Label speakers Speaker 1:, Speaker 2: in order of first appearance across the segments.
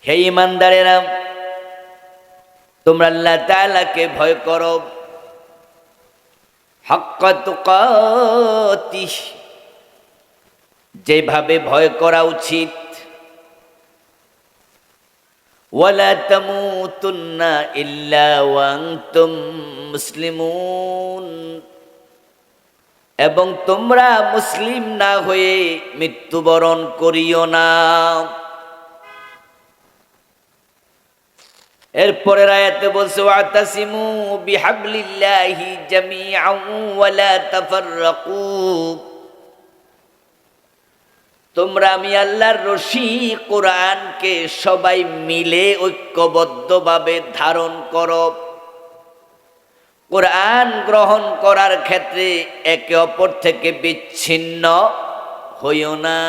Speaker 1: হে ঈমানদারেরা, তোমরা আল্লাহ তাআলাকে ভয় করো হাক্কা তুকাতিহ, যেভাবে ভয় করা উচিত। ওয়ালা তামুতুন্না ইল্লা ওয়া আনতুম মুসলিমুন, এবং তোমরা মুসলিম না হয়ে মৃত্যুবরণ করিও না। এরপরের আয়াতে বলছে ওয়াতাসিমু বিহাবলিল্লাহি জামিআন ওয়ালা তাফাররাকু, তোমরা আমি আল্লাহর রশি কোরআনকে সবাই মিলে ঐক্যবদ্ধভাবে ধারণ করো। কোরআন গ্রহণ করার ক্ষেত্রে একে অপর থেকে বিচ্ছিন্ন হইও না।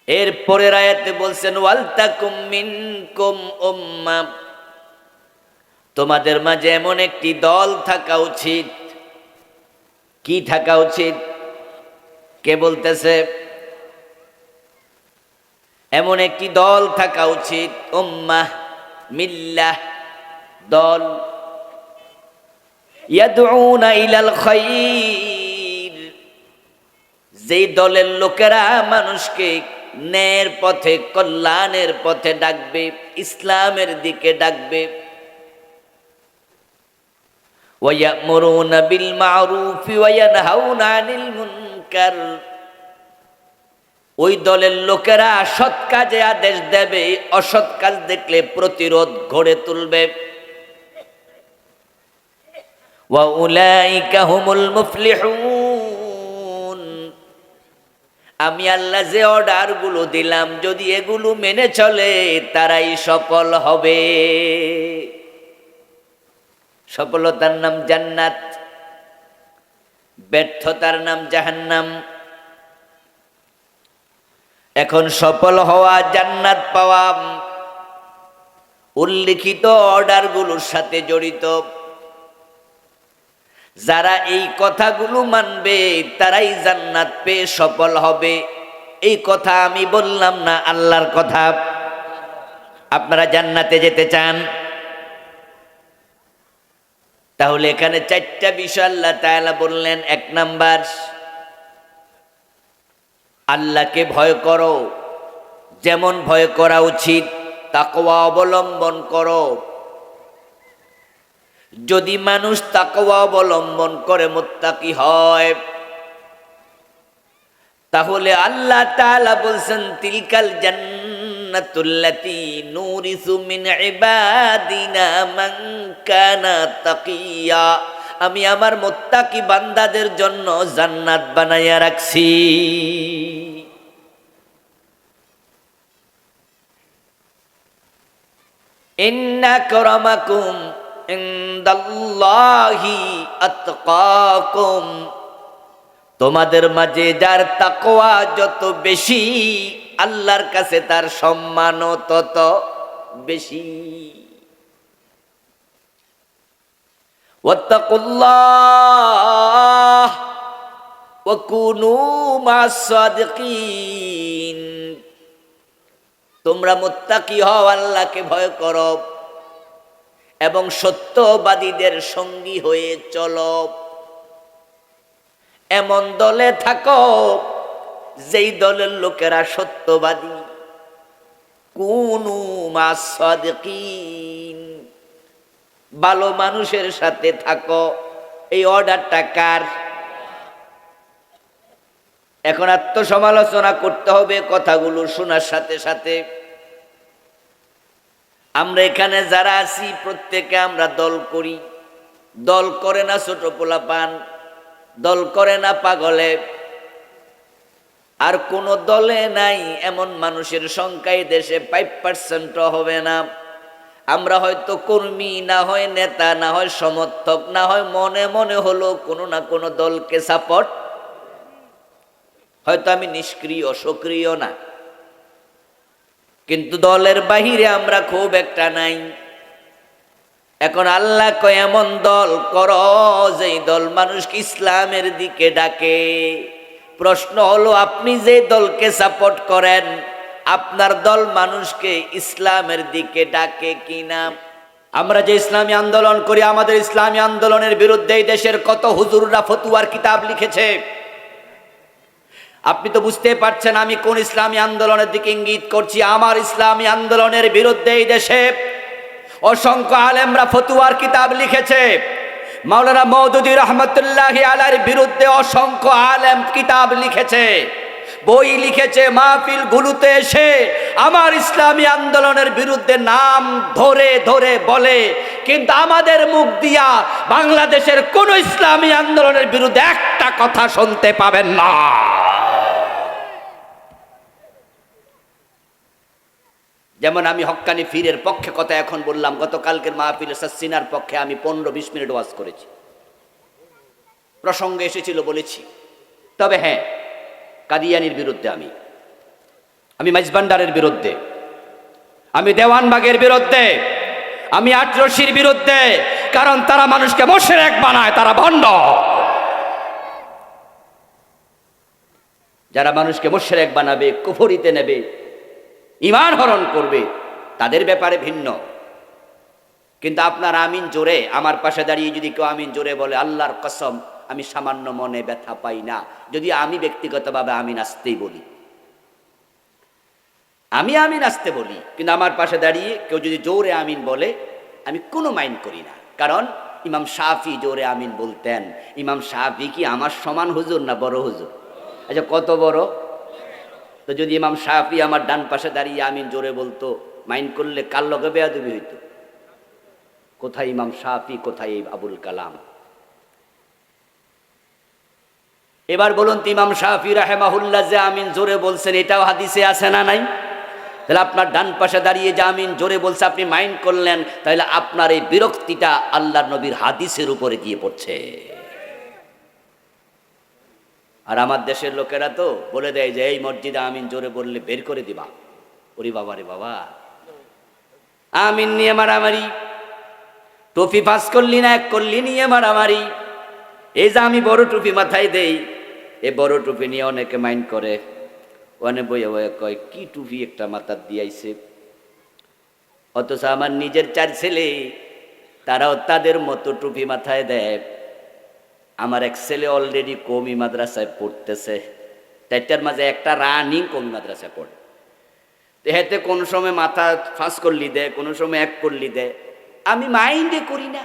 Speaker 1: এরপরের আয়াতে বলছেন ওয়ালতাকুম মিনকুম উম্মাহ, তোমাদের মাঝে এমন একটি দল থাকা উচিত। কি থাকা উচিত? কে বলতেছে? এমন একটি দল থাকা উচিত, উম্মাহ, মিল্লাহ, দল, ইয়াদউনা ইলাল খায়র, যেই দলের লোকেরা মানুষকে ন্যায়ের পথে, কল্যাণের পথে ডাকবে, ইসলামের দিকে ডাকবে। ওয়া ইয়ামুরুনা বিল মা'রুফি ওয়া ইয়ানহাউনা আনিল মুনকার, ওই দলের লোকেরা সৎ কাজে আদেশ দেবে, অসৎ কাজ দেখলে প্রতিরোধ গড়ে তুলবে। ওয়া উলাইকা হুমুল মুফলিহুন, আমি আল্লাহ যে অর্ডারগুলো দিলাম যদি এগুলো মেনে চলে তারাই সফল হবে। সফলতার নাম জান্নাত, ব্যর্থতার নাম জাহান্নাম। এখন সফল হওয়া, জান্নাত পাওয়া উল্লিখিত অর্ডারগুলোর সাথে জড়িত। যারা এই কথাগুলো মানবে তারাই জান্নাত পেয়ে সফল হবে। এই কথা আমি বললাম না, আল্লাহর কথা। আপনারা জান্নাতে যেতে চান? তাহলে এখানে চারটা বিষয় আল্লাহ তাআলা বললেন। এক নাম্বার, আল্লাহকে ভয় করো, যেমন ভয় করা উচিত তাকওয়া অবলম্বন করো। যদি মানুষ তাকওয়া অবলম্বন করে মুত্তাকি হয়, তাহলে আল্লাহ তাআলা বলছেন তিলকাল জান্নাতুল্লাতী নুরিসু মিন ইবাদিনা মান কানা তাকিয়া, আমি আমার মুত্তাকি বান্দাদের জন্য জান্নাত বানাইয়া রাখছি। ইন্না আকরামাকুম ইনদাল্লাহি আতকাকুম, তোমাদের মাঝে যার তাকওয়া যত বেশি আল্লাহর কাছে তার সম্মানও তত বেশি। ওয়াত্তাকুল্লাহ ওয়া কুনু মা'আস সাদিকিন, তোমরা মুত্তাকি হও, আল্লাহকে ভয় করো এবং সত্যবাদীদের সঙ্গী হয়ে চলো। এমন দলে থাকো যেই দলের লোকেরা সত্যবাদী। কুনু মা'আস সাদিকিন, ভালো মানুষের সাথে থাকো। এই অর্ডারটা কার? এখন আত্মসমালোচনা করতে হবে কথাগুলো শোনার সাথে সাথে। আমরা এখানে যারা আছি প্রত্যেকে আমরা দল করি। দল করে না ছোট পোলাপান, দল করে না পাগলে, আর কোন দলে নাই এমন মানুষের সংখ্যা এই দেশে 5% হবে না। আমরা হয়তো কর্মী, না হয় নেতা, না হয় সমর্থক, না হয় মনে মনে হলো কোনো না কোনো দলকে সাপোর্ট। হয়তো আমি নিষ্ক্রিয়, সক্রিয় না, কিন্তু দলের বাহিরে আমরা খুব একটা নাই। এখন আল্লাহ কয় এমন দল করো যেই দল মানুষকে ইসলামের দিকে ডাকে। প্রশ্ন হলো আপনি যে দলকে সাপোর্ট করেন আপনার দল মানুষকে ইসলামের দিকে ডাকে কিনা? আমরা যে ইসলামী আন্দোলন করি, আমাদের ইসলামী আন্দোলনের বিরুদ্ধে এই দেশের কত হুজুররা ফতুয়ার কিতাব লিখেছে। আপনি তো বুঝতে পারছেন আমি কোন ইসলামী আন্দোলনের দিকে ইঙ্গিত করছি। আমার ইসলামী আন্দোলনের বিরুদ্ধে এই দেশে অসংখ্য আলেমরা ফতুয়ার কিতাব লিখেছে। মাওলানা মওদুদী রহমতুল্লাহি আলাইহির বিরুদ্ধে অসংখ্য আলেম কিতাব লিখেছে, বই লিখেছে, মাহফিল গুলোতে এসে আমার ইসলামী আন্দোলনের বিরুদ্ধে নাম ধরে ধরে বলে। কিন্তু আমাদের মুখ দিয়া বাংলাদেশের কোন ইসলামী আন্দোলনের বিরুদ্ধে একটা কথা শুনতে পাবেন না। যেমন আমি হক্কানি ফিরের পক্ষে কথা এখন বললাম, গতকালকের মাহফিলে সাসিনার পক্ষে আমি 15-20 মিনিট ওয়াজ করেছি, প্রসঙ্গে এসেছিল বলেছি। তবে হ্যাঁ, কাদিয়ানির বিরুদ্ধে আমি মাইজভান্ডারের বিরুদ্ধে, আমি দেওয়ানবাগের বিরুদ্ধে, আমি আটরশির বিরুদ্ধে, কারণ তারা মানুষকে মুশরিক বানায়, তারা ভণ্ড। যারা মানুষকে মুশরিক বানাবে, কুফরিতে নেবে, ঈমান হরণ করবে, তাদের ব্যাপারে ভিন্ন। কিন্তু আপনার আমিন জোরে, আমার পাশে দাঁড়িয়ে যদি কেউ আমিন জোরে বলে, আল্লাহর কসম আমি সামান্য মনে ব্যথা পাই না। যদি আমি ব্যক্তিগতভাবে আমিন আসতেই বলি, আমি আমিন আসতে বলি, কিন্তু আমার পাশে দাঁড়িয়ে কেউ যদি জোরে আমিন বলে, আমি কোনো মাইন্ড করি না। কারণ ইমাম শাফি জোরে আমিন বলতেন। ইমাম শাফি কি আমার সমান হুজুর না বড় হুজুর? আচ্ছা, কত বড়? তো যদি ইমাম শাফি আমার ডান পাশে দাঁড়িয়ে আমিন জোরে বলতো, মাইন্ড করলে কার লগে বেয়াদবি হইতো? কোথায় ইমাম শাফি, কোথায় আবুল কালাম? এবার বলুন তো, ইমাম শাফি রাহিমাহুল্লাহ যে আমিন জোরে বলছেন, এটাও হাদিসে আছে না নাই? তাহলে আপনার ডান পাশে দাঁড়িয়ে যে আমিন জোরে বলছে, আপনি মাইন্ড করলেন, তাহলে আপনার এই বিরক্তিটা আল্লাহর নবীর হাদিসের উপরে গিয়ে পড়ছে। আর আমার দেশের লোকেরা তো বলে দেয় যে এই মসজিদে আমিন জোরে বললে বের করে দিবা। ওরে বাবা রে বাবা, আমিন নিয়ে মারামারি, টুপি ফাঁস করলি না এক করলি নিয়ে মারামারি। এই যে আমি বড় টুপি মাথায় দেই, এই বড় টুপি নিয়ে অনেকে মাইন্ড করে, অনেক বইয়া বইয়া কয় কি টুপি একটা মাথার দিয়াইছে। অথচ আমার নিজের 4 ছেলে, তারাও তাদের মতো টুপি মাথায় দেয়। আমার এক ছেলে অলরেডি কওমি মাদ্রাসায় পড়তেছে, 4টার মাঝে একটা রানিং কওমি মাদ্রাসায় পড়ে। তো হেতে কোনো সময় মাথা ফাঁস করলি দেয়, কোনো সময় এক করলি দেয়, আমি মাইন্ডে করি না।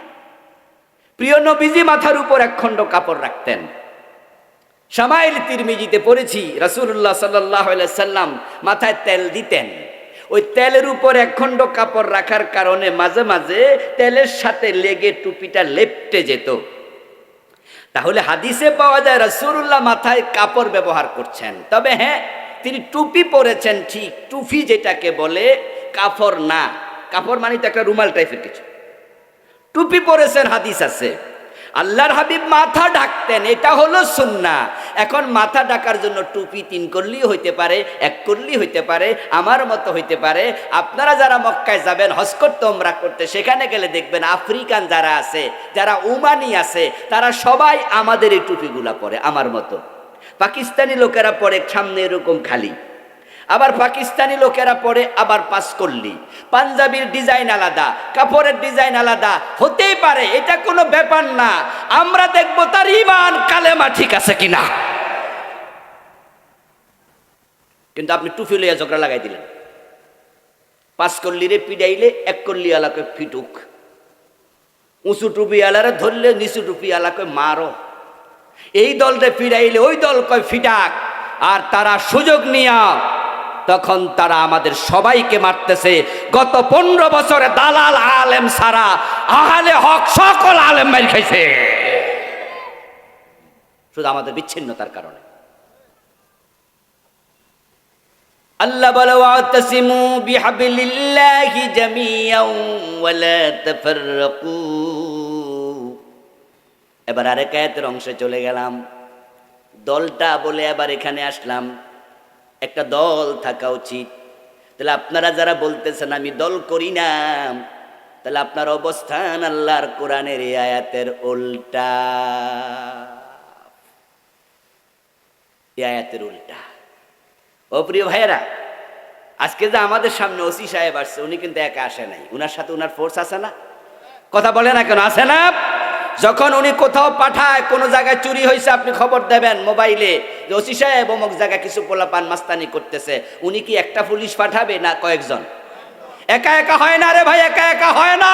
Speaker 1: প্রিয় নবীজি মাথার উপর 1 খণ্ড কাপড় রাখতেন। শামাইল তিরমিজিতে পড়েছি, রাসূলুল্লাহ সাল্লাল্লাহু আলাইহি সাল্লাম মাথায় তেল দিতেন। ওই তেলের উপর 1 খণ্ড কাপড় রাখার কারণে মাঝে মাঝে তেলের সাথে লেগে টুপিটা লেপ্টে যেত। তাহলে হাদিসে পাওয়া যায় রাসূলুল্লাহ মাথায় কাপড় ব্যবহার করছেন। তবে হ্যাঁ, তিনি টুপি পরেছেন ঠিক, টুপি যেটাকে বলে কাপড় না। কাপড় মানে তো একটা রুমাল টাইপের কিছু। টুপি পরেছেন, হাদিস আছে। আল্লাহর হাবিব মাথা ঢাকতেন, এটা হলো সুন্নাহ। এখন মাথা ঢাকার জন্য টুপি 3 করলেই হইতে পারে, 1 করলেই হইতে পারে, আমার মতো হইতে পারে। আপনারা যারা মক্কায় যাবেন হজ করতে, উমরা করতে, সেখানে গেলে দেখবেন আফ্রিকান যারা আছে, যারা ওমানি আছে, তারা সবাই আমাদের এই টুপিগুলা পরে আমার মতো। পাকিস্তানি লোকেরা পরে সামনে এরকম খালি, আবার পাকিস্তানি লোকেরা পরে আবার 5 করলি। পাঞ্জাবির ডিজাইন আলাদা, কাপড়ের ডিজাইন আলাদা হতেই পারে, এটা কোনো ব্যাপার না। আমরা দেখবো তার ঈমান কালেমা ঠিক আছে কিনা। কিন্তু আপনি টুপি লইয়া ঝগড়া লাগাই দিলেন। 5 করলি রে পিডাইলে 1 করলি আলাকে ফিটুক, উঁচু টুপি আলারে ধরলে নিচু টুপি আলাকে মারো, এই দলরে পিডাইলে ওই দল কয় ফিটাক। আর তারা সুযোগ নিয়া তখন তারা আমাদের সবাইকে মারতেছে। গত 15 বছরে দালাল আলেম সারা আহলে হক সকল আলেম মার খাইছে, শুধু আমাদের বিচ্ছিন্নতার কারণে। আল্লাহ বলে ওয়াতাসিমু বিহাবলিল্লাহি জামিআন ওয়া লা তাফাররাকু। এবার আরেক আয়াতের অংশে চলে গেলাম। দলটা বলে এবার এখানে আসলাম। একটা দল থাকা উচিত। তাহলে আপনারা যারা বলতেছেন আমি দল করি না, তাহলে আপনার অবস্থান আল্লাহর কোরআনের এই আয়াতের উল্টা। এই আয়াতের উল্টা। ও প্রিয় ভাইয়েরা,
Speaker 2: আজকে যে আমাদের সামনে ওসি সাহেব আসছে, উনি কিন্তু একা আসে নাই, উনার সাথে উনার ফোর্স আছে না? কথা বলে না কেন, আছে না? যখন উনি কোথাও পাঠায়, কোনো জায়গায় চুরি হয়েছে, আপনি খবর দেবেন মোবাইলে যে ওসি সাহেব অমুক জায়গায় কিছু পোলাপান মাস্তানি করতেছে, উনি কি একটা পুলিশ পাঠাবে না কয়েকজন? একা একা হয় না রে ভাই, একা একা হয় না।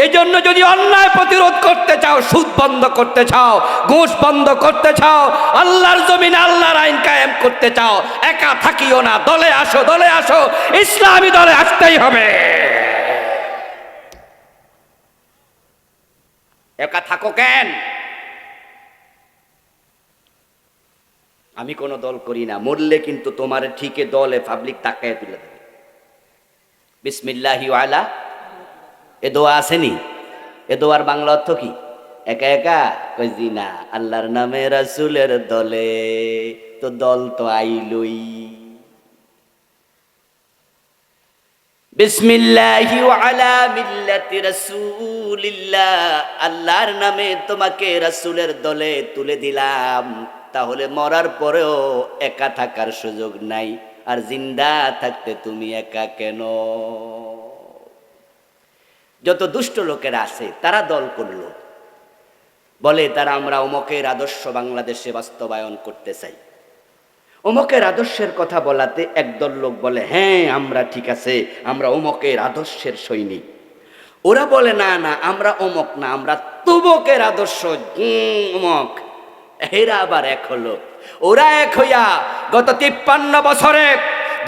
Speaker 2: এই জন্য যদি অন্যায় প্রতিরোধ করতে চাও, সুদ বন্ধ করতে চাও, ঘুষ বন্ধ করতে চাও, আল্লাহর জমিনে আল্লাহর আইন কায়েম করতে চাও, একা থাকিও না, দলে আসো, দলে আসো, ইসলামী দলে আসতেই হবে। একা থাকো কেন? আমি কোনো দল করি না, মরলে কিন্তু তোমার ঠিকই দলে পাবলিক তাকায় তুলে দেবে। বিসমিল্লাহি ওয়ালা, এ দোয়া আসেনি? এ দোয়ার বাংলা অর্থ কি? একা একা কই জি না, আল্লাহর নামে রাসূলের দলে, তো দল তো আইলই। বিসমিল্লাহি ওয়ালা মিল্লাতি রাসূলিল্লাহ, আল্লাহর নামে তোমাকে রাসূলের দলে তুলে দিলাম। তাহলে মরার পরেও একা থাকার সুযোগ নাই, আর জিন্দা থাকতে তুমি একা কেন? যত দুষ্ট লোকেরা আছে তারা দল করলো, বলে তারা আমরা অমকের আদর্শ বাংলাদেশে বাস্তবায়ন করতে চাই। অমকের আদর্শের কথা বলাতে একদল লোক বলে হ্যাঁ আমরা ঠিক আছে, আমরা অমকের আদর্শের সৈনিক। ওরা বলে না না, আমরা অমক না, আমরা তুবকের আদর্শ অমক। এরা আবার এক হলো। ওরা এক হইয়া গত 53 বছরে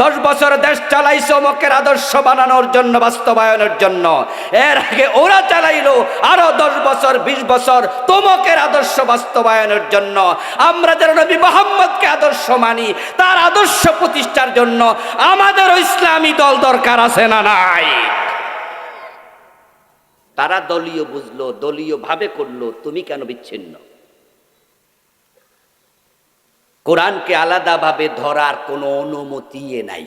Speaker 2: 10 বছর দেশ চালাইছে অমকের আদর্শ বানানোর জন্য, বাস্তবায়নের জন্য। এর আগে ওরা চালাইলো আরো 10 বছর 20 বছর তমকের আদর্শ বাস্তবায়নের জন্য। আমরা যারা নবী মুহাম্মদকে আদর্শ মানি, তার আদর্শ প্রতিষ্ঠার জন্য আমাদেরও ইসলামী দল দরকার আছে না নাই? তারা দলীয় বুঝলো, দলীয় ভাবে করলো, তুমি কেন বিচ্ছিন্ন? কোরআনকে আলাদাভাবে ধরার কোনো অনুমতি নাই।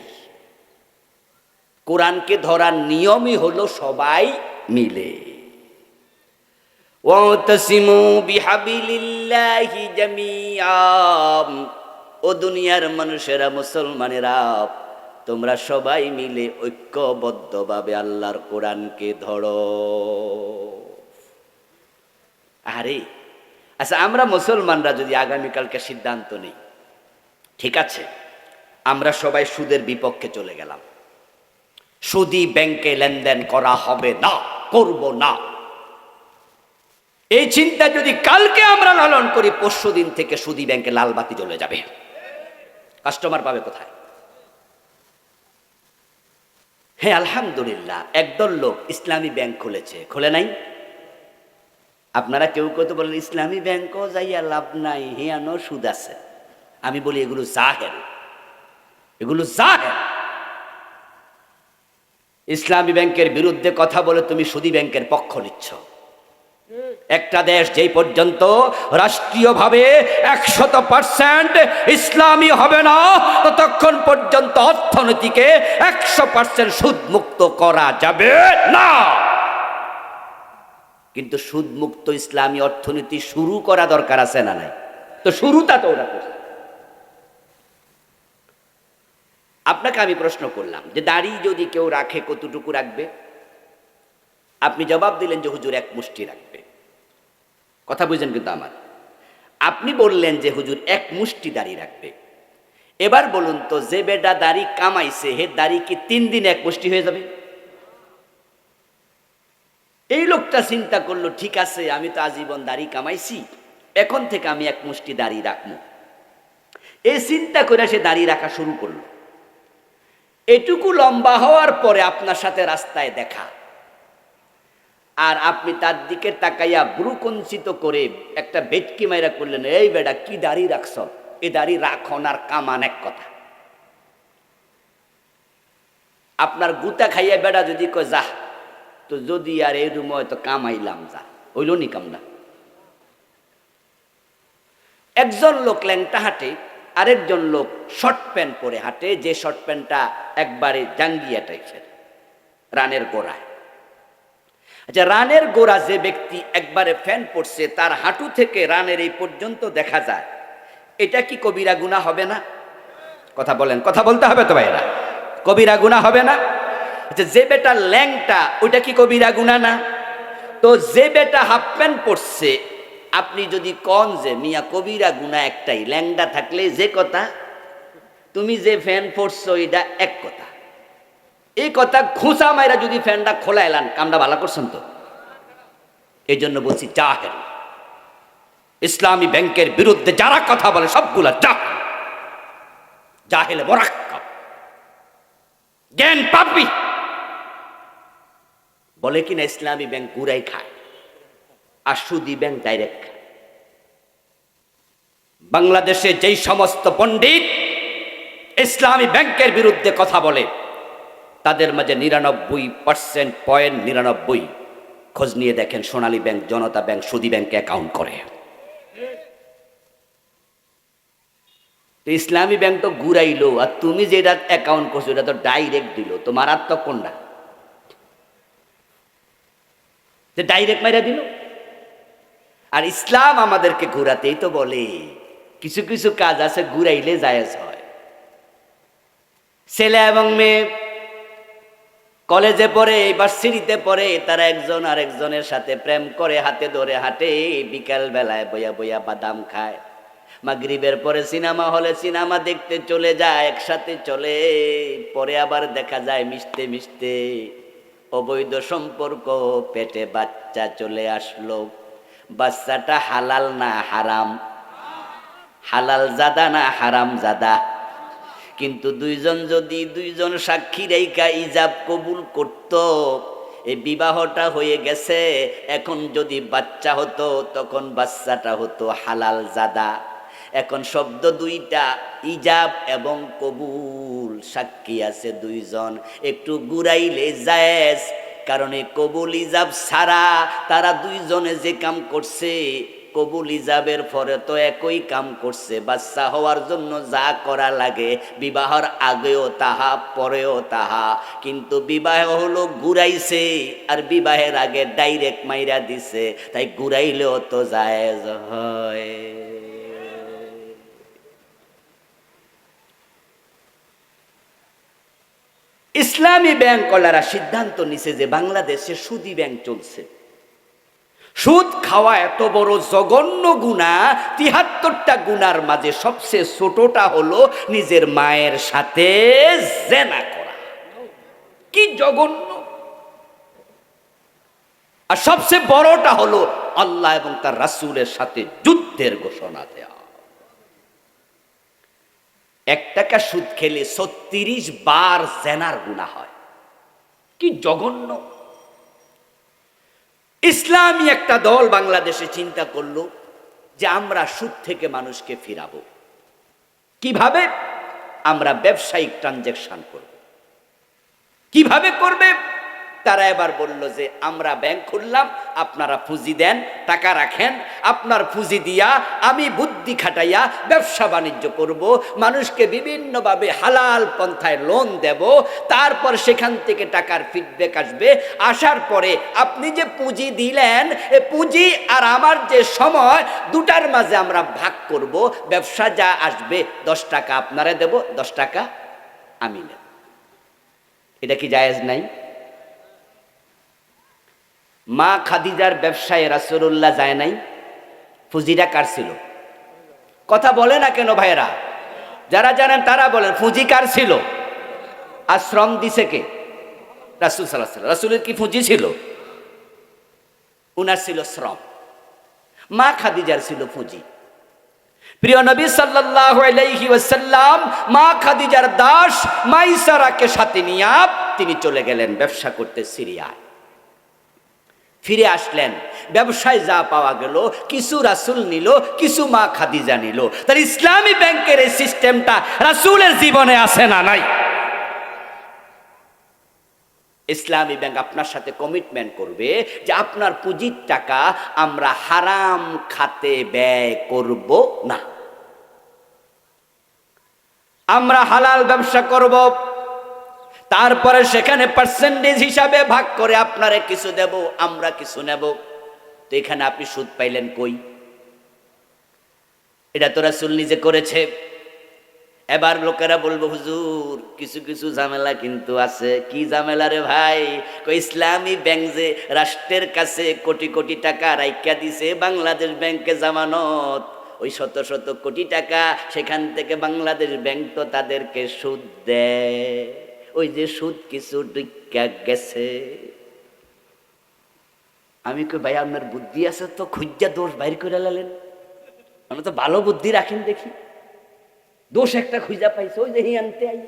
Speaker 2: কোরআনকে ধরার নিয়মই হলো সবাই মিলে। ওয়াতাসিমু বিহাবিলিল্লাহি জামিআ, ও দুনিয়ার মানুষেরা, মুসলমানেরা, তোমরা সবাই মিলে ঐক্যবদ্ধভাবে আল্লাহর কোরআনকে ধরো। আরে আচ্ছা, আমরা মুসলমানরা যদি আগামীকালকে সিদ্ধান্ত নেই, ঠিক আছে আমরা সবাই সুদের বিপক্ষে চলে গেলাম, সুদী ব্যাংকে লেনদেন করা হবে না, করব না, এই চিন্তা যদি কালকে আমরা লালন করি, পরশু দিন থেকে সুদী ব্যাংকে লাল বাতি জ্বলে যাবে। কাস্টমার পাবে কোথায়? হ্যাঁ আলহামদুলিল্লাহ, একদল লোক ইসলামী ব্যাংক খুলেছে, খুলে নাই? আপনারা কেউ কেউ তো বলেন ইসলামী ব্যাংকও যাইয়া লাভ নাই, হিয়ানো সুদ আছে। আমি বলি এগুলো জাহেল, এগুলো জাহেল। ইসলামী ব্যাংকের বিরুদ্ধে কথা বলে তুমি সুদী ব্যাংকের পক্ষ নিচ্ছ। একটা দেশ যেই পর্যন্ত রাষ্ট্রীয়ভাবে 100% ইসলামী হবে না, ততক্ষণ পর্যন্ত অর্থনীতিকে 100% সুদ মুক্ত করা যাবে না। কিন্তু সুদ মুক্ত ইসলামী অর্থনীতি শুরু করা দরকার আছে না নাই? তো শুরুটা তো ওরা করছে। আপনাকে আমি প্রশ্ন করলাম যে দাড়ি যদি কেউ রাখে কতটুকু রাখবে? আপনি জবাব দিলেন যে হুজুর এক মুষ্টি রাখবে। কথা বুঝলেন কিন্তু আমার? আপনি বললেন যে হুজুর এক মুষ্টি দাড়ি রাখবে। এবার বলুন তো, যে বেটা দাড়ি কামাইছে, হে দাড়ি কি 3 দিনে এক মুষ্টি হয়ে যাবে? এই লোকটা চিন্তা করলো ঠিক আছে, আমি তো আজীবন দাড়ি কামাইছি, এখন থেকে আমি এক মুষ্টি দাড়ি রাখবো। এই চিন্তা করে সে দাড়ি রাখা শুরু করলো। এটুকু লম্বা হওয়ার পরে আপনার সাথে রাস্তায় দেখা, আর আপনি তার দিকে তাকাইয়া ব্রু কুঞ্চিত করে একটা বেটকি মাইরা করলেন, এই বেটা কি দাড়ি রাখছ? এই দাড়ি রাখন আর কামান এক কথা। আপনার গুতা খাইয়া বেটা যদি কয় যা, তো যদি আর এই রুম হয়তো কামাইলাম, যা হইল নি কামনা। একজন লোক ল্যাংটা হাঁটে, আরেকজন লোক শর্ট প্যান্ট পরে হাঁটে, যে শর্ট প্যান্টটা একবারে জাঙ্গিয়া টাইপের, রানের গোড়ায়। আচ্ছা, রানের গোড়া যে ব্যক্তি একবারে ফ্যান পড়ছে, তার হাঁটু থেকে রানের এই পর্যন্ত দেখা যায়, এটা কি কবিরা গুনাহ হবে না? কথা বলেন, কথা বলতে হবে তো ভাইরা, কবিরা গুনাহ হবে না? আচ্ছা, যে বেটা ল্যাংটা ওইটা কি কবিরা গুনাহ না? তো যে বেটা হাফ প্যান্ট পরছে, আপনি যদি কন যে মিয়া কবিরা গুনাহ একটাই, ল্যাংটা থাকলে যে কথা, তুমি যে ফ্যান পরছো এটা এক কথা। এই কথা খুঁচা মাইরা যদি ফ্যানটা খোলা এলান, কামটা ভালো করছেন তো? এই জন্য বলছি জাহেল। ইসলামী ব্যাংকের বিরুদ্ধে যারা কথা বলে সবগুলা জাহেলে মোরাক্কাব, জ্ঞান পাপি। বলে কিনা ইসলামী ব্যাংক গুড়াই খায় আর সুদী ব্যাংক ডাইরেক্ট খায়। বাংলাদেশে যেই সমস্ত পণ্ডিত ইসলামী ব্যাংকের বিরুদ্ধে কথা বলে তাদের মাঝে 99.99 খোঁজ নিয়ে দেখেন সোনালী ব্যাংক, জনতা ব্যাংক, সুদী ব্যাংকে অ্যাকাউন্ট করে। ইসলামী ব্যাংক তো ঘুরাইলো, আর তুমি যেটা অ্যাকাউন্ট করছো এটা তো ডাইরেক্ট দিল। তো মারাত্মক কোনটা? যে ডাইরেক্ট মাইরা দিল। আর ইসলাম আমাদেরকে ঘুরাতেই তো বলে কিছু কিছু কাজ আছে ঘুরাইলে জায়েজ হয়। ছেলে এবং মেয়ে কলেজে পড়ে, ইউনিভার্সিটিতে পড়ে, তারা একজন আরেকজনের সাথে প্রেম করে, হাতে ধরে হাঁটে, বিকাল বেলায় বইয়া বইয়া বাদাম খায়, মাগরিবের পরে সিনেমা হলে সিনেমা দেখতে চলে যায়, একসাথে চলে, পরে আবার দেখা যায় মিশতে মিশতে অবৈধ সম্পর্ক, পেটে বাচ্চা চলে আসলো। বাচ্চাটা হালাল না হারাম? হালাল জাদা না হারাম জাদা? কিন্তু দুইজন সাক্ষী রেখা ইজাব কবুল করত, এই বিবাহটা হয়ে গেছে। এখন যদি বাচ্চা হতো তখন বাচ্চাটা হতো হালাল জাদা। এখন শব্দ দুইটা, ইজাব এবং কবুল, সাক্ষী আছে দুইজন, একটু ঘুরাইলে জায়েজ। কারণ এই কবুল ইজাব ছাড়া তারা দুইজনে যে কাম করছে, কবুল ইজাবের পরে তো একই কাম করছে। বাচ্চা হওয়ার জন্য যা করা লাগে বিবাহের আগেও তাহা, পরেও তাহা। কিন্তু বিবাহ হলো ঘুরাইছে, আর বিবাহের আগে ডাইরেক্ট মাইরা দিছে, তাই ঘুরাইলেও তো জায়েজ হয়। ইসলামী ব্যাংকওয়ালারা সিদ্ধান্ত নিছে যে বাংলাদেশে সুদী ব্যাংক চলছে। সুদ খাওয়া এত বড় জঘন্য গুনাহ, ৭৩টা গুনার মাঝে সবচেয়ে ছোটটা হলো নিজের মায়ের সাথে জেনা করা। কি জঘন্য! আর সবচেয়ে বড়টা হলো আল্লাহ এবং তার রাসূলের সাথে যুদ্ধের ঘোষণা দেয়া। 1 টাকা সুদ খেলে ৩৬ বার জেনার গুনাহ হয়। কি জঘন্য! ইসলামী একটা দল বাংলাদেশে চিন্তা করলো যে আমরা সুদ থেকে মানুষকে ফিরাবো কিভাবে? আমরা ব্যবসায়িক ট্রানজাকশন করব। কিভাবে করবে? তারা এবার বলল যে আমরা ব্যাংক খুললাম, আপনারা পুঁজি দেন, টাকা রাখেন, আপনার পুঁজি দিয়া আমি বুদ্ধি খাটাইয়া ব্যবসা বাণিজ্য করব, মানুষকে বিভিন্নভাবে হালাল পন্থায় লোন দেব, তারপর সেখান থেকে টাকার ফিডব্যাক আসবে, আসার পরে আপনি যে পুঁজি দিলেন এ পুঁজি আর আমার যে সময় দুটার মাঝে আমরা ভাগ করব, ব্যবসা যা আসবে 10 টাকা আপনারা দেব, 10 টাকা আমি নেব। এটা কি জায়েজ নাই? মা খাদিজার ব্যবসায় রাসূলুল্লাহ যায় নাই? পুঁজিটা কার ছিল? কথা বলে না কেন ভাইরা? যারা জানেন তারা বলেন পুঁজি কার ছিল? আর শ্রম দিছে কে? রাসূল সাল্লাল্লাহু আলাইহি ওয়াসাল্লাম। রাসূলের কি পুঁজি ছিল? উনার ছিল শ্রম। মা খাদিজার ছিল পুঁজি। প্রিয় নবী সাল্লাল্লাহু আলাইহি ওয়াসাল্লাম মা খাদিজার দাস মাইসারাকে সাথে নিয়ে তিনি চলে গেলেন ব্যবসা করতে সিরিয়ায়। ফিরে আসলেন, ব্যবসায় যা পাওয়া গেল কিছু রাসূল নিল, কিছু মা খাদিজা নিল। তার ইসলামী ব্যাংকের এই সিস্টেমটা রাসূলের জীবনে আছে না নাই? ইসলামী ব্যাংক আপনার সাথে কমিটমেন্ট করবে যে আপনার পুঁজির টাকা আমরা হারাম খাতে ব্যয় করব না, আমরা হালাল ব্যবসা করব, তারপরে সেখানে পার্সেন্টেজ হিসাবে ভাগ করে আপনারে কিছু দেব, আমরা কিছু নেব। তো এখানে আপনি সুদ পাইলেন কই? এটা তো রাসূল নিজে করেছে।
Speaker 1: এবার লোকেরা বলবো হুজুর কিছু কিছু ঝামেলা কিন্তু আছে। কি ঝামেলা রে ভাই? ইসলামী ব্যাংক যে রাষ্ট্রের কাছে কোটি কোটি টাকা রাইখা দিছে বাংলাদেশ ব্যাংকে জামানত, ওই শত শত কোটি টাকা, সেখান থেকে বাংলাদেশ ব্যাংক তো তাদেরকে সুদ দেয়, ওই যে সুদ কিছু ঢুইকা গেছে। আমি কই ভাই আপনার বুদ্ধি আছে তো, খুঁজা দোষ বাইর করে লালেন, আমি তো ভালো বুদ্ধি রাখেন দেখি, দোষ একটা খুঁজা পাইছে ওই যে আনতে আই।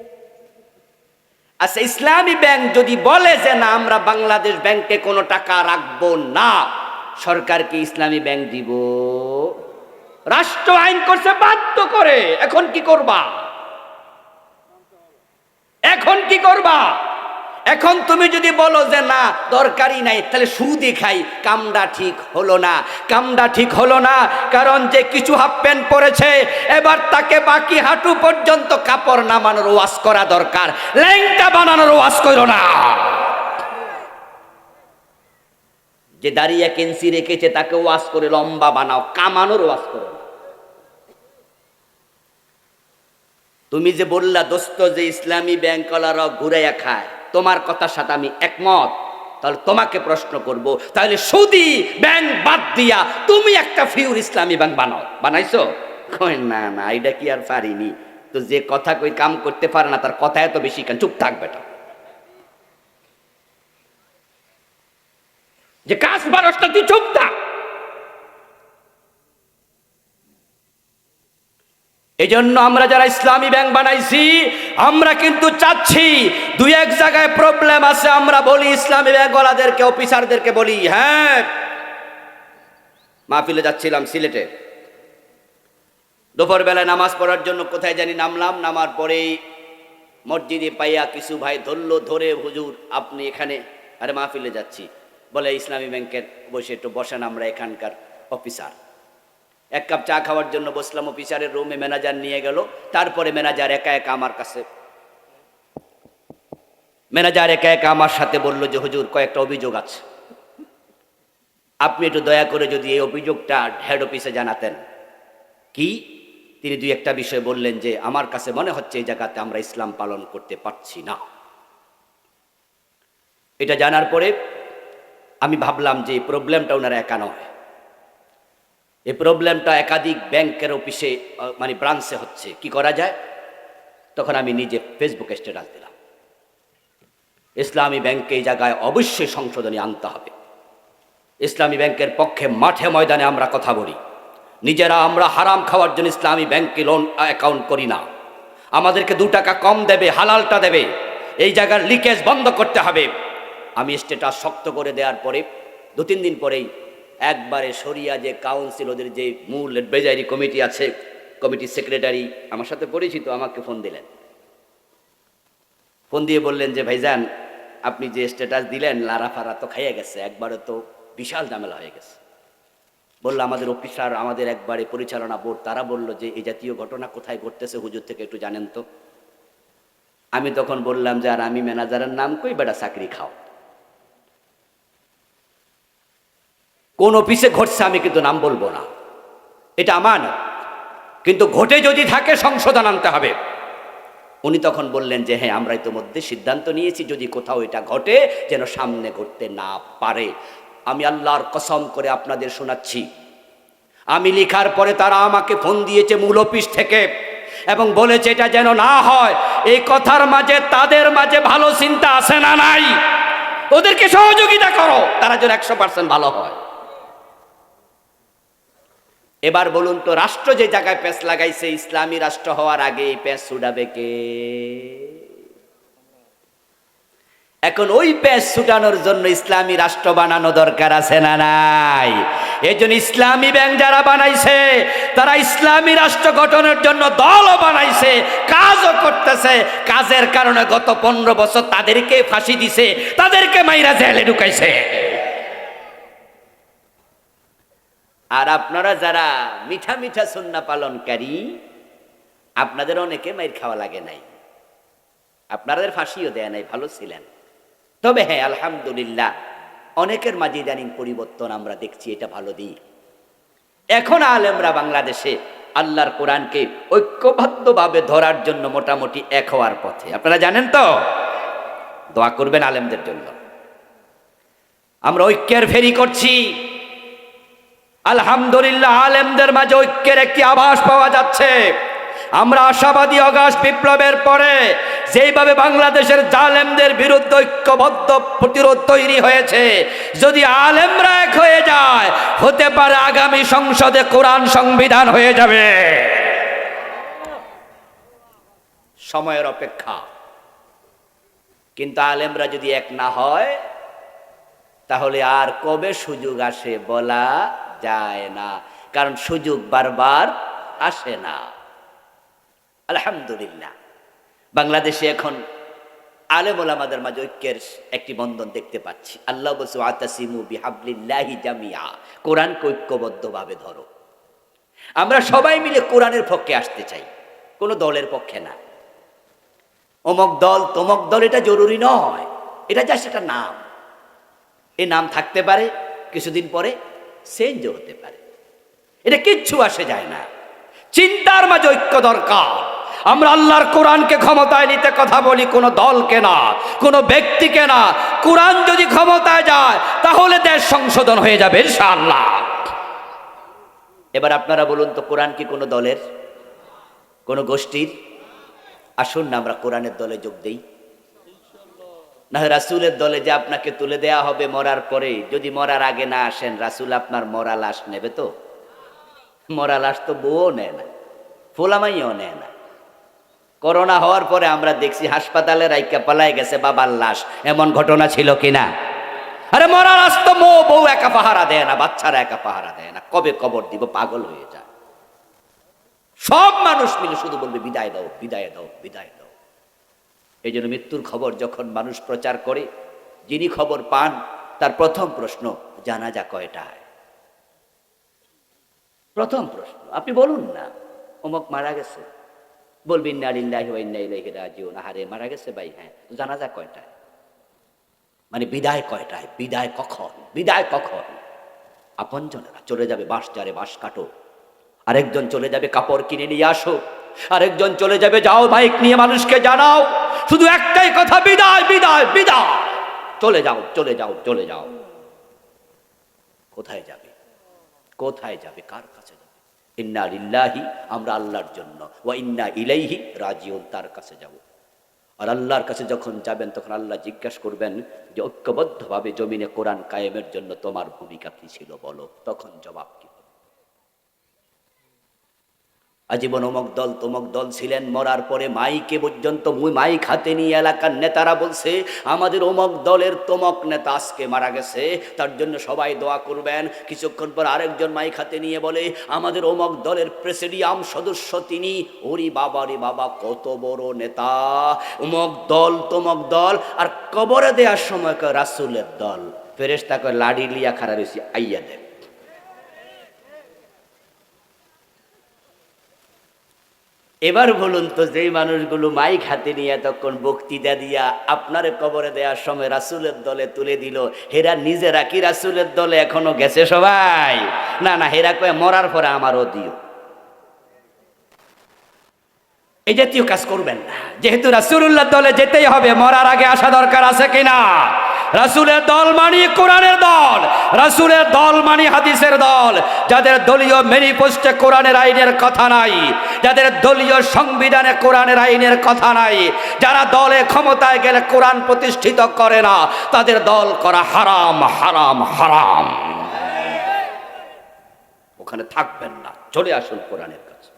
Speaker 1: আচ্ছা, ইসলামী ব্যাংক যদি বলে যে না আমরা বাংলাদেশ ব্যাংকে কোনো টাকা রাখবো না, সরকার কি ইসলামী ব্যাংক দিব? রাষ্ট্র আইন করছে বাধ্য করে। এখন কি করবা? এখন কি করবা? এখন তুমি যদি বলো যে না দরকারই নাই, তাহলে সুদই খাই, কামটা ঠিক হলো না। কামটা ঠিক হলো না কারণ যে কিছু হাফ প্যান্ট পরেছে, এবার তাকে বাকি হাঁটু পর্যন্ত কাপড় নামানোর ওয়াজ করা দরকার, ল্যাংটা বানানোর ওয়াজ করো না। যে দাঁড়িয়ে কেন্সি রেখেছে তাকে ওয়াজ করে লম্বা বানাও, কামানোর ওয়াজ করো না। তুমি যে বললা দোস্ত যে ইসলামী ব্যাংকওয়ালারা ঘুরাইয়া খায়, তোমার কথার সাথে আমি একমত। তাহলে তোমাকে প্রশ্ন করব, তাহলে সুদি ব্যাংক বাদ দিয়া তুমি একটা ফিউর ইসলামী ব্যাংক বানাও, বানাইছো? কই না না, এটা কি আর পারিনি। তো যে কথা কই কাম করতে পারে না তার কথা এত বেশি কেন? চুপ থাক বেটা, যে কাজ বারসটা তুই চুপ থাক। এই জন্য আমরা যারা ইসলামী ব্যাংক বানাইছি, আমরা কিন্তু চাচ্ছি দুই এক জায়গায় প্রবলেম আছে, আমরা বলি ইসলামী ব্যাংকওয়ালাদেরকে, অফিসারদেরকে বলি, হ্যাঁ মাহফিলে যাচ্ছিলাম সিলেটে, দুপুর বেলায় নামাজ পড়ার জন্য কোথায় জানি নামলাম, নামার পরেই মসজিদে পাইয়া কিছু ভাই ধরলো, ধরে হুজুর আপনি এখানে? আরে মাহফিলে যাচ্ছি। বলে ইসলামী ব্যাংকের বসে একটু বসেন, আমরা এখানকার অফিসার। এক কাপ চা খাওয়ার জন্য বসলাম, অফিসারের রুমে ম্যানেজার নিয়ে গেল। তারপরে ম্যানেজার একা একা আমার সাথে বলল যে হুজুর কয়েকটা অভিযোগ আছে, আপনি একটু দয়া করে যদি এই অভিযোগটা হেড অফিসে জানাতেন। কি? তিনি দুই একটা বিষয় বললেন যে আমার কাছে মনে হচ্ছে এই জায়গাতে আমরা ইসলাম পালন করতে পারছি না। এটা জানার পরে আমি ভাবলাম যে এই প্রবলেমটা ওনারা একা নয়, এই প্রবলেমটা একাধিক ব্যাংকের অফিসে মানে ব্রাঞ্চে হচ্ছে। কি করা যায়? তখন আমি নিজে ফেসবুকে স্ট্যাটাস দিলাম, ইসলামী ব্যাংকে এই জায়গায় অবশ্যই সংশোধনী আনতে হবে। ইসলামী ব্যাংকের পক্ষে মাঠে ময়দানে আমরা কথা বলি। নিজেরা আমরা হারাম খাওয়ার জন্য ইসলামী ব্যাংকে লোন অ্যাকাউন্ট করি না, আমাদেরকে 2 টাকা কম দেবে, হালালটা দেবে। এই জায়গার লিকেজ বন্ধ করতে হবে। আমি স্ট্যাটাস শক্ত করে দেওয়ার পরে 2-3 দিন পরেই একবারে সরিয়া যে কাউন্সিল, ওদের যে মূল অ্যাডভাইজারি কমিটি আছে, কমিটির সেক্রেটারি আমার সাথে পরিচিত, আমাকে ফোন দিলেন। ফোন দিয়ে বললেন যে ভাইজান আপনি যে স্ট্যাটাস দিলেন লারাফারা তো খাইয়ে গেছে, একবারে তো বিশাল ঝামেলা হয়ে গেছে। বললো আমাদের অফিসার, আমাদের একবারে পরিচালনা বোর্ড, তারা বলল যে এই জাতীয় ঘটনা কোথায় ঘটতেছে হুজুর থেকে একটু জানেন তো। আমি তখন বললাম যে আর আমি ম্যানেজারের নাম কই বেটা, চাকরি খাও। কোন অফিসে ঘটছে আমি কিন্তু নাম বলবো না, এটা আমার না, কিন্তু ঘটে যদি থাকে সংশোধন আনতে হবে। উনি তখন বললেন যে হ্যাঁ আমরা ইতোমধ্যে সিদ্ধান্ত নিয়েছি, যদি কোথাও এটা ঘটে যেন সামনে ঘটতে না পারে। আমি আল্লাহর কসম করে আপনাদের শোনাচ্ছি, আমি লেখার পরে তারা আমাকে ফোন দিয়েছে মূল অফিস থেকে এবং বলেছে এটা যেন না হয়। এই কথার মাঝে তাদের মাঝে ভালো চিন্তা আছে না নাই? ওদেরকে সহযোগিতা করো, তারা যেন 100% ভালো হয়। এবার বলুন তো, রাষ্ট্র যে জায়গায় প্যাঁচ লাগাইছে, ইসলামী রাষ্ট্র হওয়ার আগে এই প্যাঁচ ছুটাবে কে? এখন ওই প্যাঁচ ছুটানোর জন্য ইসলামী রাষ্ট্র বানানো দরকার আছে না নাই? এই জন্য ইসলামী ব্যাংক যারা বানাইছে তারা ইসলামী রাষ্ট্র গঠনের জন্য দলও বানাইছে, কাজও করতেছে। কাজের কারণে গত 15 বছর তাদেরকে ফাঁসি দিছে, তাদেরকে মাইরা জেলে ঢুকাইছে। আর আপনারা যারা মিঠা মিঠা সুন্নাহ পালনকারী, আপনাদের অনেকে মাইর খাওয়া লাগে নাই, আপনাদের ফাঁসিও দেয় নাই, ভালো ছিলেন। তবে হ্যাঁ আলহামদুলিল্লাহ অনেকের মাঝে ইদানিং পরিবর্তন আমরা দেখছি, এটা ভালো দিক। এখন আলেমরা বাংলাদেশে
Speaker 2: আল্লাহর কোরআনকে ঐক্যবদ্ধভাবে ধরার জন্য মোটামুটি এক হওয়ার পথে। আপনারা জানেন তো, দোয়া করবেন আলেমদের জন্য। আমরা ঐক্যের ফেরি করছি, আলহামদুলিল্লাহ আলেমদের মাঝে ঐক্যের একটি আভাস পাওয়া যাচ্ছে। আমরা আশাবাদী অগাস্ট বিপ্লবের পরে যেইভাবে বাংলাদেশের জালেমদের বিরুদ্ধে ঐক্যবদ্ধ প্রতিরোধ তৈরি হয়েছে, যদি আলেমরা এক হয়ে যায়, হতে পারে আগামী সংসদে কোরআন সংবিধান হয়ে যাবে। সময়ের অপেক্ষা। কিন্তু আলেমরা যদি এক না হয়, তাহলে আর কবে সুযোগ আসে বলা যায় না, কারণ সুযোগ বারবার আসে না। আলহামদুলিল্লাহ বাংলাদেশে এখন আলেম ওলামাদের মাঝে ঐক্যের একটি বন্ধন দেখতে পাচ্ছি। আল্লাহ বলছে ওয়াতাসিমু বিহাবলিল্লাহি জামিআ, কোরআনকে ঐক্যবদ্ধভাবে ধরো। আমরা সবাই মিলে কোরআনের পক্ষে আসতে চাই, কোনো দলের পক্ষে না। অমুক দল তমুক দল এটা জরুরি নয়, এটা জাস্ট একটা নাম। এই নাম থাকতে পারে, কিছুদিন পরে চেঞ্জও হতে পারে, এটা কিচ্ছু আসে যায় না। চিন্তার মাঝে ঐক্য দরকার। আমরা আল্লাহর কোরআনকে ক্ষমতায় নিতে কথা বলি, কোনো দলকে না, কোনো ব্যক্তিকে না। কোরআন যদি ক্ষমতায় যায়, তাহলে দেশ সংশোধন হয়ে যাবে ইনশাআল্লাহ। এবার আপনারা বলুন তো, কোরআন কি কোনো দলের, কোনো গোষ্ঠীর? আসুন না আমরা কোরআনের দলে যোগ দেই। না রাসূলের দলে যে আপনাকে তুলে দেয়া হবে মরার পরে, যদি মরার আগে না আসেন, রাসূল আপনার মরা লাশ নেবে তো? মরা লাশ তো বউও নেয় না, ফোলামাইও নেয় না। করোনা হওয়ার পরে আমরা দেখছি হাসপাতালে রাইকা পালায় গেছে বাবার লাশ, এমন ঘটনা ছিল কিনা? আরে মরা লাশ তো বউ একা পাহারা দেয় না, বাচ্চারা একা পাহারা দেয় না, কবে কবর দিব, পাগল হয়ে যায়। সব মানুষ মিলে শুধু বলবে বিদায় দাও, বিদায় দাও, বিদায় দাও। এই জন্য মৃত্যুর খবর যখন মানুষ প্রচার করে, যিনি খবর পান তার প্রথম প্রশ্ন, জানাজা কয়টায়? প্রথম প্রশ্ন। আপনি বলুন না অমুক মারা গেছে, বলবি ইন্না লিল্লাহি ওয়া ইন্না ইলাইহি রাজিউন। আহারে মারা গেছে ভাই, হ্যাঁ, জানাজা কয়টায়? মানে বিদায় কয়টায়? বিদায় কখন? বিদায় কখন? আপনজনেরা চলে যাবে, বাঁশ যারে বাঁশ কাটো। আরেকজন চলে যাবে, কাপড় কিনে নিয়ে আসো। আরেকজন চলে যাবে, যাও বাইক নিয়ে মানুষকে জানাও। শুধু একটাই কথা, বিদায়, বিদায়, বিদায়। চলে যাও, চলে যাও, চলে যাও। কোথায় যাবে? কোথায় যাবে? কার কাছে যাবে? ইন্না লিল্লাহি, আমরা আল্লাহর জন্য, ওয়া ইন্না ইলাইহি রাজিউন, তার কাছে যাব। আর আল্লাহর কাছে যখন যাবেন, তখন আল্লাহ জিজ্ঞাসা করবেন যে ঐক্যবদ্ধভাবে জমিনে কোরআন কায়েমের জন্য তোমার ভূমিকা কি ছিল বলো। তখন জবাব কি? আজীবন অমুক দল তমুক দল ছিলেন, মরার পরে মাইকে পর্যন্ত মাইক হাতে নিয়ে এলাকার নেতারা বলছে আমাদের অমুক দলের তমুক নেতা আজকে মারা গেছে, তার জন্য সবাই দোয়া করবেন। কিছুক্ষণ পর আরেকজন মাইক হাতে নিয়ে বলে আমাদের অমুক দলের প্রেসিডিয়াম সদস্য তিনি। ওরে বাবা রে বাবা, কত বড় নেতা! অমুক দল তমুক দল। আর কবরে দেওয়ার সময় রাসূলের দল। ফেরেশতা কয় লাড়ি লিয়া খাড়া রইছি, আইয়া দেন। এবার বলুন তো, যেই মানুষগুলো মাইক হাতে নিয়ে তখন বক্তৃতা দিয়া আপনারে কবরে দেওয়ার সময় রাসূলের দলে তুলে দিল, হেরা নিজেরা কি রাসূলের দলে এখনো গেছে সবাই? না না, হেরা কয়ে মরার পরে আমারও দিও। এই জাতীয় কাজ করবেন না। যেহেতু রাসূলুল্লাহ দলে যেতেই হবে, মরার আগে আসা দরকার আছে কিনা? রাসূলের দল মানি কোরআনের দল, রাসূলের দল মানি হাদিসের দল। যাদের দলীয় ম্যানিফেস্টোতে কোরআনের আইনের কথা নাই, যাদের দলীয় সংবিধানে কোরআনের আইনের কথা নাই, যারা দলে ক্ষমতায় গেলে কোরআন প্রতিষ্ঠিত করে না, তাদের দল করা হারাম, হারাম, হারাম। ওখানে থাকবেন না, চলে আসুন কোরআনের কাছে।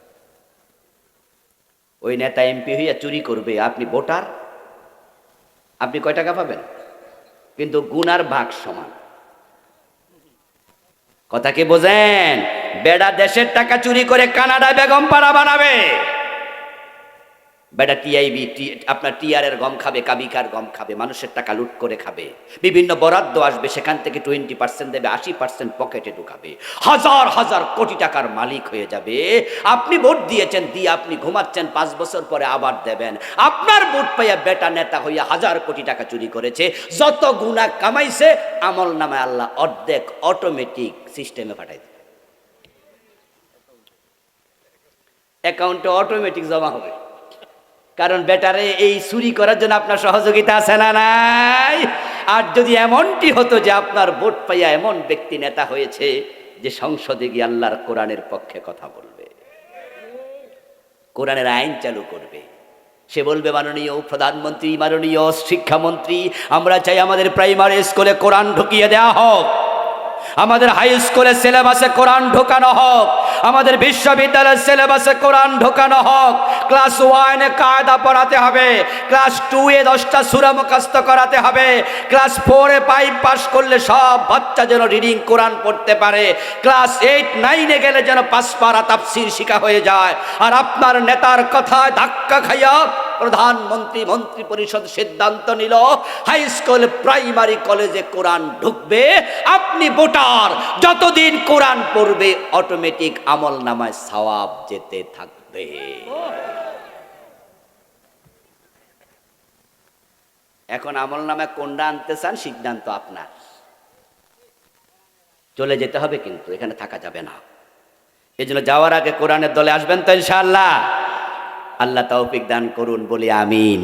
Speaker 2: ওই নেতা এমপি হইয়া চুরি করবে, আপনি ভোটার, আপনি কয় টাকা পাবেন? কিন্তু গুনার ভাগ সমান। কথা কি বোঝেন? বেড়া দেশের টাকা চুরি করে কানাডায় বেগম পাড়া বানাবে, বেটা টিআইবি আপনার টিআরের গম খাবে, কাবিকার গম খাবে, মানুষের টাকা লুট করে খাবে। বিভিন্ন বরাদ্দ আসবে, সেখান থেকে 20% দেবে, 80% পকেটে ঢুকাবে, হাজার হাজার কোটি টাকার মালিক হয়ে যাবে। আপনি ভোট দিয়েছেন, দিয়ে আপনি ঘুমাচ্ছেন, 5 বছর পরে আবার দেবেন। আপনার ভোট পাইয়া বেটা নেতা হইয়া হাজার কোটি টাকা চুরি করেছে, যত গুনাহ কামাইছে আমল নামায় আল্লাহ অর্ধেক অটোমেটিক সিস্টেমে পাঠাই দেবে। অ্যাকাউন্টে অটোমেটিক জমা হবে, কারণ বেটারে এই চুরি করার জন্য আপনার সহযোগিতা আছে না নাই? আর যদি এমনটি হতো যে আপনার ভোট পাইয়া এমন ব্যক্তি নেতা হয়েছে যে সংসদে গিয়ে আল্লাহর কোরআনের পক্ষে কথা বলবে, কোরআনের আইন চালু করবে, সে বলবে মাননীয় প্রধানমন্ত্রী, মাননীয় শিক্ষামন্ত্রী, আমরা চাই আমাদের প্রাইমারি স্কুলে কোরআন ঢুকিয়ে দেওয়া হোক, আমাদের হাই স্কুলের সিলেবাসে কোরআন ঢোকানো হোক, আমাদের বিশ্ববিদ্যালয়ের সিলেবাসে কোরআন ঢোকানো হোক, ক্লাস 1-এ কায়দা পড়াতে হবে, ক্লাস 2-এ 10টা সূরা মুখস্থ করাতে হবে, ক্লাস 4-এ 5 পাস করলে সব বাচ্চা যেন রিডিং কোরআন পড়তে পারে, ক্লাস 8-9-এ গেলে যেন 5 পারা তাফসীর শিখা হয়ে যায়। আর আপনার নেতার কথায় ধাক্কা খাইয়া প্রধানমন্ত্রী মন্ত্রী পরিষদ সিদ্ধান্ত নিল হাই স্কুল প্রাইমারি কলেজে কোরআন ঢুকবে, আপনি ভোটার যতদিন কোরআন পড়বে অটোমেটিক আমল নামায় সওয়াব যেতে থাকবে। এখন আমল নামায় কোনটা আনতে চান সিদ্ধান্ত আপনার, চলে যেতে হবে কিন্তু এখানে থাকা যাবে না। এই জন্য যাওয়ার আগে কোরআনের দলে আসবেন তো ইনশাআল্লাহ। আল্লাহ তৌফিক দান করুন, বলি আমিন।